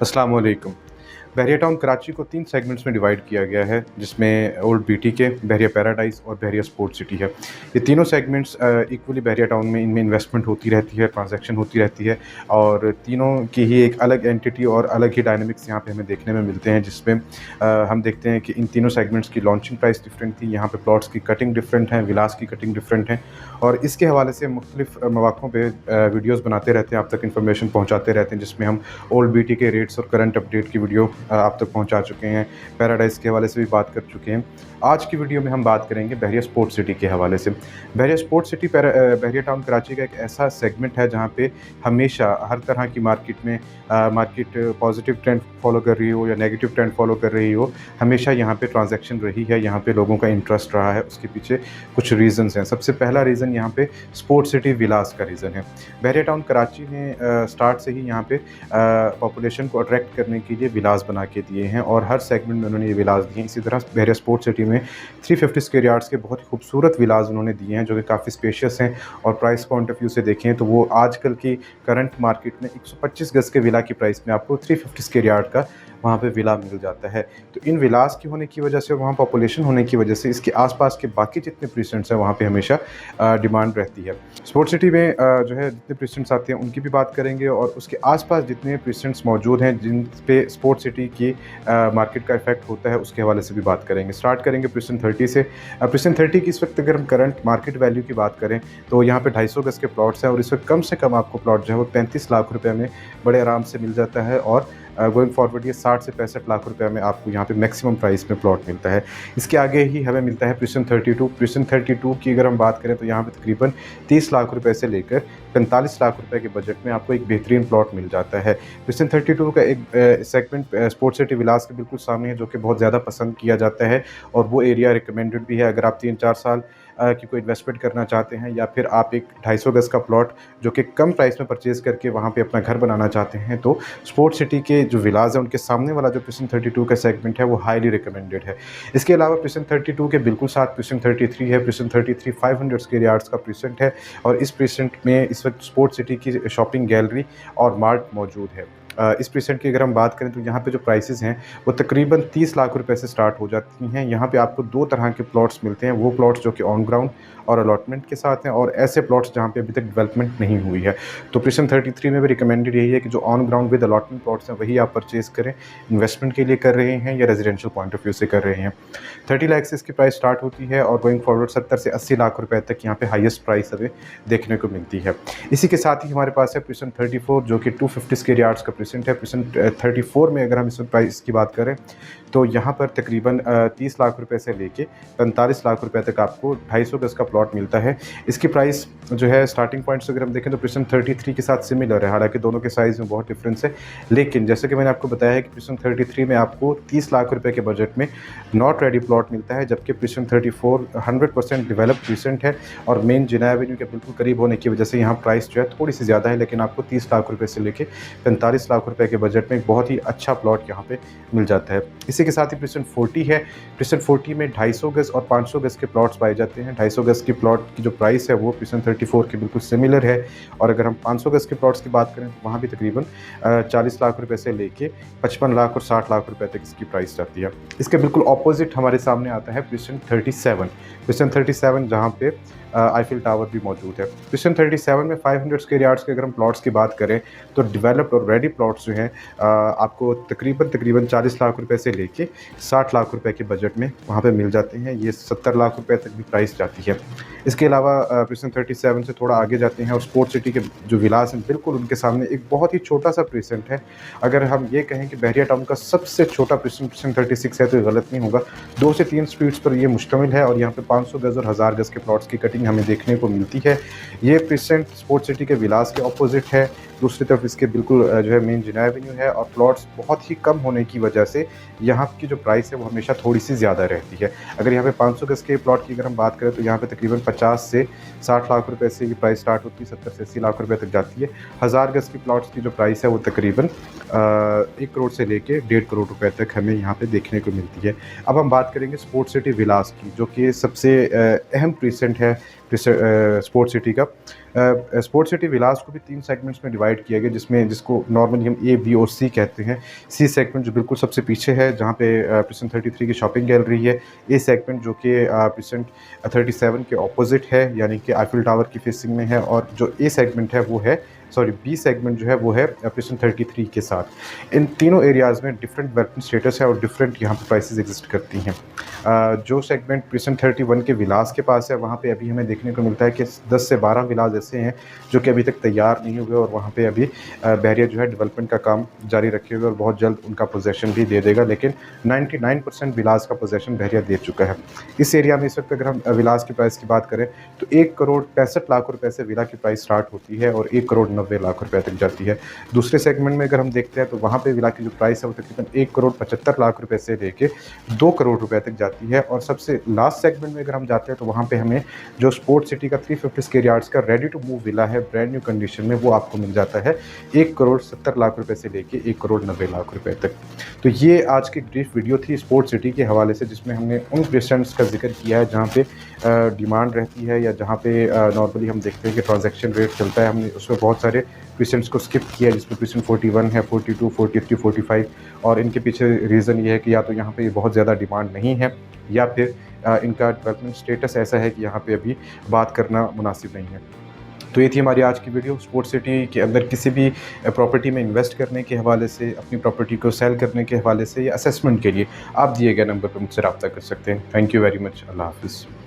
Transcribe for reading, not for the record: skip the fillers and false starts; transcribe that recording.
अस्सलाम वालेकुम। बहरिया टाउन कराची को 3 सेगमेंट्स में डिवाइड किया गया है, जिसमें ओल्ड बीटीके, बहरिया पैराडाइज़ और बहरिया स्पोर्ट सिटी है। ये तीनों सेगमेंट्स इक्वली बहरिया टाउन में इनमें इन्वेस्टमेंट होती रहती है, ट्रांजैक्शन होती रहती है और तीनों की ही एक अलग एंटिटी और अलग ही डायनामिक्स यहाँ पे हमें देखने में मिलते हैं, जिसमें हम देखते हैं कि इन तीनों सेगमेंट्स की लॉन्चिंग प्राइस डिफरेंट थी। यहाँ पे प्लॉट्स की कटिंग डिफरेंट है, विलास की कटिंग डिफरेंट है और इसके हवाले से मुख्तलिफ मौक़ों पे वीडियोज़ बनाते रहते हैं, आप तक इन्फॉर्मेशन पहुँचाते रहते हैं, जिसमें हम ओल्ड बीटी के रेट्स और करंट अपडेट की वीडियो आप तक पहुंचा चुके हैं। पैराडाइज़ के हवाले से भी बात कर चुके हैं। आज की वीडियो में हम बात करेंगे बहरिया स्पोर्ट सिटी के हवाले से। बहरिया स्पोर्ट सिटी बहरिया टाउन कराची का एक ऐसा सेगमेंट है जहां पे हमेशा हर तरह की मार्केट में मार्केट पॉजिटिव ट्रेंड फॉलो कर रही हो या नेगेटिव ट्रेंड फॉलो कर रही हो, हमेशा यहाँ पे ट्रांजैक्शन रही है, यहाँ पे लोगों का इंटरेस्ट रहा है। उसके पीछे कुछ रीज़न्स हैं। सबसे पहला रीज़न यहाँ पे स्पोर्ट सिटी विलास का रीज़न है। बहरिया टाउन कराची ने स्टार्ट से ही यहाँ पे पॉपुलेशन को अट्रैक्ट करने के लिए विलास बना के दिए हैं और हर सेगमेंट में उन्होंने ये विलास दिए हैं। इसी तरह बहरिया स्पोर्ट सिटी में 350 स्क्वायर यार्ड्स के बहुत ही खूबसूरत विलास उन्होंने दिए हैं, जो कि काफ़ी स्पेशियस हैं और प्राइस पॉइंट ऑफ व्यू से देखें तो वो आजकल की करंट मार्केट में 125 गज़ के विला की प्राइस में आपको 350 स्क्वायर यार्ड का वहाँ पे विला मिल जाता है। तो इन विलास की होने की वजह से और वहाँ पॉपुलेशन होने की वजह से इसके आसपास के बाकी जितने प्रीसेंट्स हैं वहाँ पे हमेशा डिमांड रहती है। स्पोर्ट सिटी में जो है जितने प्रीसेंट्स आते हैं उनकी भी बात करेंगे और उसके आसपास जितने प्रीसेंट्स मौजूद हैं जिन पे स्पोर्ट सिटी की मार्केट का इफेक्ट होता है, उसके हवाले से भी बात करेंगे। स्टार्ट करेंगे प्रीसेंट 30 से। प्रीसेंट 30 की इस वक्त अगर हम करंट मार्केट वैल्यू की बात करें तो यहाँ पे 250 गज़ के प्लॉट्स हैं और इस वक्त कम से कम आपको प्लॉट जो है वो 35 लाख रुपए में बड़े आराम से मिल जाता है और गोइंग फॉरवर्ड ये 60 से 65 लाख रुपए में आपको यहाँ पे मैक्सिमम प्राइस में प्लॉट मिलता है। इसके आगे ही हमें मिलता है प्रीसेंट 32। प्रीसेंट 32 की अगर हम बात करें तो यहाँ पे तकरीबन 30 लाख रुपए से लेकर 45 लाख रुपए के बजट में आपको एक बेहतरीन प्लॉट मिल जाता है। प्रीसेंट 32 का एक सेगमेंट स्पोर्ट सिटी विलास के बिल्कुल सामने है, जो कि बहुत ज़्यादा पसंद किया जाता है और वो एरिया रिकमेंडेड भी है। अगर आप 3-4 साल की कोई इन्वेस्टमेंट करना चाहते हैं या फिर आप एक 250 गज़ का प्लॉट जो कि कम प्राइस में परचेज़ करके वहाँ पे अपना घर बनाना चाहते हैं, तो स्पोर्ट सिटी के जो विलास हैं उनके सामने वाला जो प्रीसेंट 32 का सेगमेंट है वो हाईली रिकमेंडेड है। इसके अलावा प्रीसेंट 32 के बिल्कुल साथ प्रीसेंट 33 है। प्रीसेंट 33 500 स्क्वायर यार्ड्स का प्रीसेंट है और इस प्रीसेंट में इस वक्त स्पोर्ट सिटी की शॉपिंग गैलरी और मार्ट मौजूद है। इस प्रीसेंट की अगर हम बात करें तो यहाँ पे जो प्राइसेस हैं वो तकरीबन 30 लाख रुपए से स्टार्ट हो जाती हैं। यहाँ पे आपको 2 तरह के प्लॉट्स मिलते हैं, वो प्लॉट्स जो कि ऑन ग्राउंड और अलॉटमेंट के साथ हैं और ऐसे प्लॉट्स जहाँ पे अभी तक डेवलपमेंट नहीं हुई है। तो प्रीसेंट 33 में भी रिकमेंडेड यही है कि जो on ground with allotment plots हैं वही आप परचेज़ करें, इन्वेस्टमेंट के लिए कर रहे हैं या रेजिडेंशियल पॉइंट ऑफ व्यू से कर रहे हैं। 30 लाख से इसकी प्राइस स्टार्ट होती है और गोइंग फॉरवर्ड 70 से 80 लाख रुपए तक यहाँ पे हाईएस्ट प्राइस हमें देखने को मिलती है। इसी के साथ ही हमारे पास है प्रीसेंट 34 जो कि 250 स्क्वायर यार्ड्स का प्रीसेंट है। प्रीसेंट 34 में अगर हम इस प्राइस की बात करें तो यहाँ पर तकरीबन 30 लाख रुपए से लेके 45 लाख रुपए तक आपको 250 गज़ का प्लॉट मिलता है। इसकी प्राइस जो है स्टार्टिंग पॉइंट से अगर हम देखें तो प्रीसेंट 33 के साथ सिमिलर है, हालांकि दोनों के साइज़ में बहुत डिफरेंस है। लेकिन जैसे कि मैंने आपको बताया है कि प्रीसेंट 33 में आपको 30 लाख रुपए के बजट में नॉट रेडी प्लॉट मिलता है, जबकि प्रीसेंट 34 100% डेवलप्ड प्रीसेंट है और मेन जिना एवेन्यू के बिल्कुल करीब होने की वजह से यहाँ प्राइस जो है थोड़ी सी ज़्यादा है, लेकिन आपको 30 लाख रुपये से लेके 45 लाख रुपये के बजट में एक बहुत ही अच्छा प्लॉट यहाँ पे मिल जाता है। इसी के साथ ही प्रीसेंट 40 है। प्रीसेंट 40 में 250 गज़ और 500 गज़ के प्लॉट्स पाए जाते हैं। 250 गज़ की प्लॉट की जो प्राइस है वो प्रीसेंट 34 के बिल्कुल सिमिलर है और अगर हम 500 गज़ के प्लॉट्स की बात करें तो वहाँ भी तकरीबन 40 लाख रुपए से लेके 55 लाख और 60 लाख रुपए तक इसकी प्राइस जाती है। इसके बिल्कुल ऑपोजिट हमारे सामने आता है प्रीसेंट 37। प्रीसेंट 37 जहाँ पे आईफिल टावर भी मौजूद है। प्रीसेंट 37 में 500 स्क्वायर यार्ड्स के अगर हम प्लॉट्स की बात करें तो डेवलप्ड और रेडी प्लॉट्स जो हैं आपको तकरीबन 40 लाख रुपए से लेके 60 लाख रुपए के बजट में वहाँ पे मिल जाते हैं। ये 70 लाख रुपए तक भी प्राइस जाती है। इसके अलावा प्रीसेंट 37 से थोड़ा आगे जाते हैं और स्पोर्ट सिटी के जो विलास हैं बिल्कुल उनके सामने एक बहुत ही छोटा सा प्रीसेंट है। अगर हम ये कहें कि बहरिया टाउन का सबसे छोटा प्रीसेंट 36 है तो ये गलत नहीं होगा। 2 से 3 स्ट्रीट्स पर ये मुश्तमिल है और यहाँ पे 500 गज़ और 1000 गज़ के प्लॉट्स की कटिंग हमें देखने को मिलती है। ये प्रीसेंट स्पोर्ट सिटी के विलास के ऑपोजिट है। दूसरी तरफ इसके बिल्कुल जो है मेन जिना एवेन्यू है और प्लॉट्स बहुत ही कम होने की वजह से यहाँ की जो प्राइस है वो हमेशा थोड़ी सी ज़्यादा रहती है। अगर यहाँ पे 500 गज़ के प्लॉट की अगर हम बात करें तो यहाँ पे तकरीबन 50 से 60 लाख रुपए से ये प्राइस स्टार्ट होती है, 70 से 80 लाख रुपए तक जाती है। 1000 गज़ की प्लॉट्स की जो प्राइस है वो तकरीबन 1 करोड़ से लेके 1.5 करोड़ रुपए तक हमें यहाँ पे देखने को मिलती है। अब हम बात करेंगे स्पोर्ट सिटी विलास की, जो कि सबसे अहम प्रीसेंट है स्पोर्ट सिटी का। स्पोर्ट्स सिटी विलास को भी 3 सेगमेंट्स में डिवाइड किया गया, जिसको नॉर्मली हम ए, बी और सी कहते हैं। सी सेगमेंट जो बिल्कुल सबसे पीछे है, जहाँ पे प्रेसेंट 33 की शॉपिंग गैलरी है। ए सेगमेंट जो कि प्रेसेंट 37 के ऑपोजिट है, यानी कि आईफिल टावर की फेसिंग में है। और जो ए सेगमेंट है वो है, सॉरी, बी सेगमेंट जो है वो है प्रेसेंट 33 के साथ। इन तीनों एरियाज़ में डिफरेंट डेवलपमेंट स्टेटस है और डिफरेंट यहाँ पे प्राइसेस एग्जिस्ट करती हैं। जो सेगमेंट प्रेसेंट 31 के विलास के पास है, वहाँ पे अभी हमें देखने को मिलता है कि 10 से 12 विलास ऐसे हैं जो कि अभी तक तैयार नहीं हुए, और वहाँ पे अभी बहरिया जो है डेवलपमेंट का काम जारी रखे हुए और बहुत जल्द उनका पोजेसन भी दे देगा। लेकिन 99% विलास का पोजेसन बहरिया दे चुका है। इस एरिया में इस वक्त अगर हम विलास की प्राइस की बात करें तो 1,65,00,000 रुपये से विला की प्राइस स्टार्ट होती है और 1,90,00,000 रुपये तक जाती है। दूसरे सेगमेंट में अगर हम देखते हैं तो वहाँ पे विला की जो प्राइस है वो तकरीबन 1,75,00,000 रुपये से लेके 2 करोड़ रुपए तक जाती है। और सबसे लास्ट सेगमेंट में अगर हम जाते हैं तो वहाँ पे हमें जो स्पोर्ट्स सिटी का 350 स्क्वायर यार्ड्स का रेडी टू मूव विला है ब्रांड न्यू कंडीशन में, वो आपको मिल जाता है 1,70,00,000 रुपये से लेके 1,90,00,000 रुपये तक। तो ये आज की ब्रीफ वीडियो थी स्पोर्ट्स सिटी के हवाले से, जिसमें हमने उन पेशेंट्स का जिक्र किया है जहाँ पे डिमांड रहती है या जहाँ पे नॉर्मली हम देखते हैं कि ट्रांजैक्शन रेट चलता है। हमने उसमें बहुत सारे क्वेश्चंस को स्किप किया है, जिसमें क्वेश्चन 41 है, 42, 43, 45, और इनके पीछे रीज़न ये है कि या तो यहाँ पे बहुत ज़्यादा डिमांड नहीं है या फिर इनका डेवलपमेंट स्टेटस ऐसा है कि यहाँ पे अभी बात करना मुनासिब नहीं है। तो ये थी हमारी आज की वीडियो। स्पोर्ट्स सिटी के अंदर किसी भी प्रॉपर्टी में इन्वेस्ट करने के हवाले से, अपनी प्रॉपर्टी को सेल करने के हवाले से या असेसमेंट के लिए आप दिए गए नंबर पर मुझसे रब्ता कर सकते हैं। Thank you very much. अल्लाह हाफ़िज़।